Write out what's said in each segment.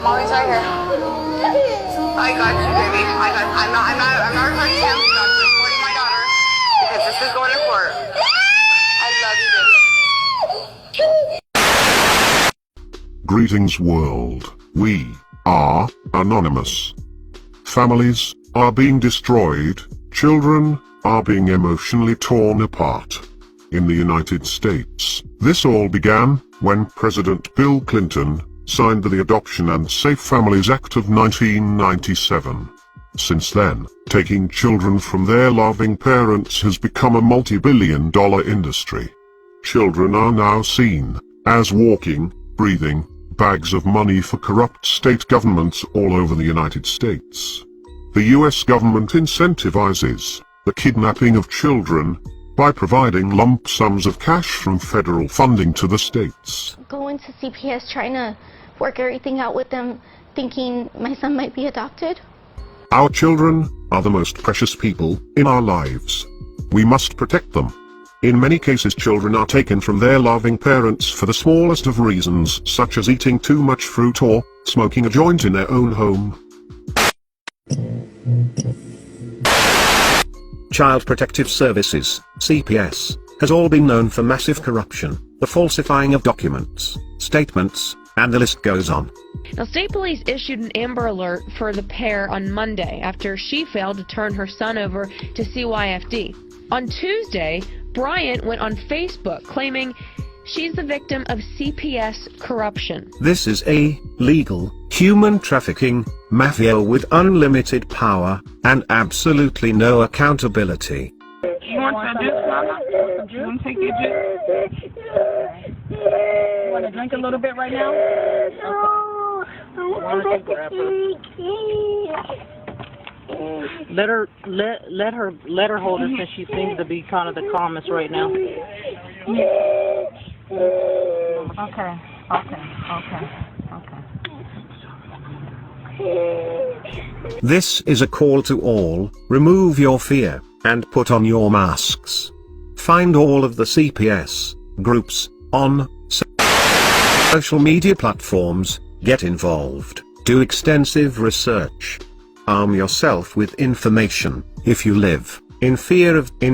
Mommy's right here. I got you, baby. I'm not reporting him. I'm not reporting my daughter because this is going to court. I love you, baby. Greetings world. We are anonymous. Families are being destroyed. Children are being emotionally torn apart. In the United States, this all began when President Bill Clinton signed the Adoption and Safe Families Act of 1997. Since then, taking children from their loving parents has become a multi-billion-dollar industry. Children are now seen as walking, breathing bags of money for corrupt state governments all over the United States. The US government incentivizes the kidnapping of children by providing lump sums of cash from federal funding to the states. Going to CPS, trying to work everything out with them, thinking my son might be adopted. Our children are the most precious people in our lives. We must protect them. In many cases, children are taken from their loving parents for the smallest of reasons, such as eating too much fruit or smoking a joint in their own home. Child Protective Services, CPS, has all been known for massive corruption, the falsifying of documents, statements, and the list goes on. Now, state police issued an Amber Alert for the pair on Monday after she failed to turn her son over to CYFD. On Tuesday, Bryant went on Facebook claiming she's the victim of CPS corruption. This is a legal, human trafficking mafia with unlimited power and absolutely no accountability. You want some juice, Mama? You want to take your juice? You want to drink a little bit right now? Let her hold her since she seems to be kind of the calmest right now. Okay. This is a call to all: remove your fear and put on your masks. Find all of the CPS groups on social media platforms, get involved, do extensive research. Arm yourself with information. If you live in fear of the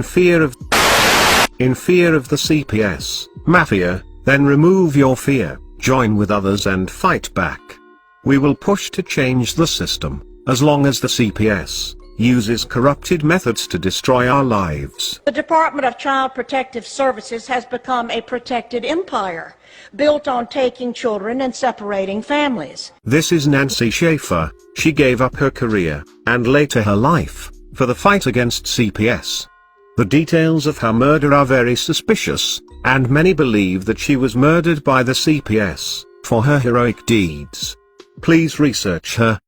CPS mafia, then remove your fear, join with others and fight back. We will push to change the system, as long as the CPS uses corrupted methods to destroy our lives. The Department of Child Protective Services has become a protected empire, built on taking children and separating families. This is Nancy Schaefer. She gave up her career, and later her life, for the fight against CPS. The details of her murder are very suspicious, and many believe that she was murdered by the CPS for her heroic deeds. Please research her.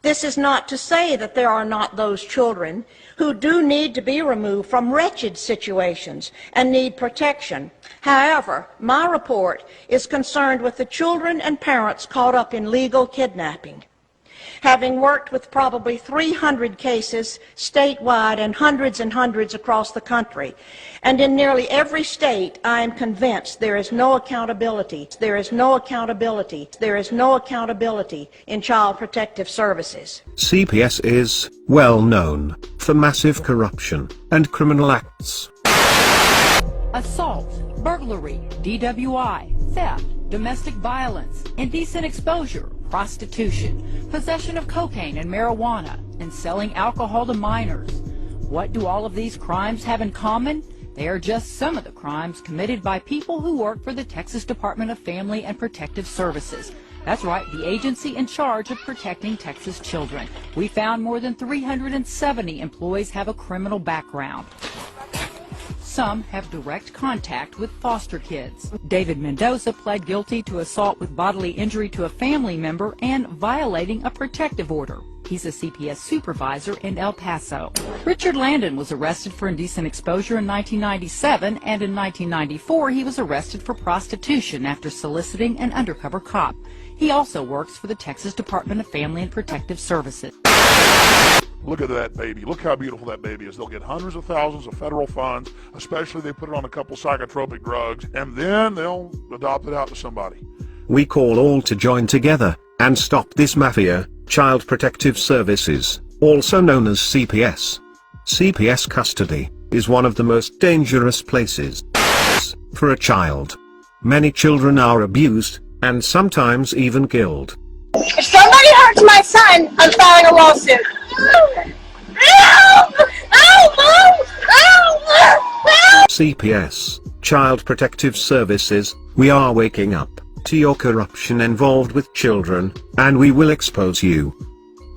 This is not to say that there are not those children who do need to be removed from wretched situations and need protection. However, my report is concerned with the children and parents caught up in legal kidnapping. Having worked with probably 300 cases statewide and hundreds across the country, and in nearly every state, I am convinced there is no accountability. There is no accountability. There is no accountability in Child Protective Services. CPS is well known for massive corruption and criminal acts. Assault, burglary, DWI, theft, domestic violence, indecent exposure, prostitution, possession of cocaine and marijuana, and selling alcohol to minors. What do all of these crimes have in common? They are just some of the crimes committed by people who work for the Texas Department of Family and Protective Services. That's right, the agency in charge of protecting Texas children. We found more than 370 employees have a criminal background. Some have direct contact with foster kids. David Mendoza pled guilty to assault with bodily injury to a family member and violating a protective order. He's a CPS supervisor in El Paso. Richard Landon was arrested for indecent exposure in 1997, and in 1994 he was arrested for prostitution after soliciting an undercover cop. He also works for the Texas Department of Family and Protective Services. Look at that baby. Look how beautiful that baby is. They'll get hundreds of thousands of federal funds, especially if they put it on a couple psychotropic drugs, and then they'll adopt it out to somebody. We call all to join together and stop this mafia. Child Protective Services, also known as CPS. CPS custody is one of the most dangerous places for a child. Many children are abused, and sometimes even killed. If somebody hurts my son, I'm filing a lawsuit. CPS, Child Protective Services, we are waking up to your corruption involved with children, and we will expose you.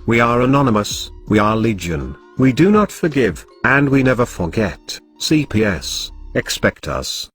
We are anonymous, we are Legion, we do not forgive, and we never forget. CPS, expect us.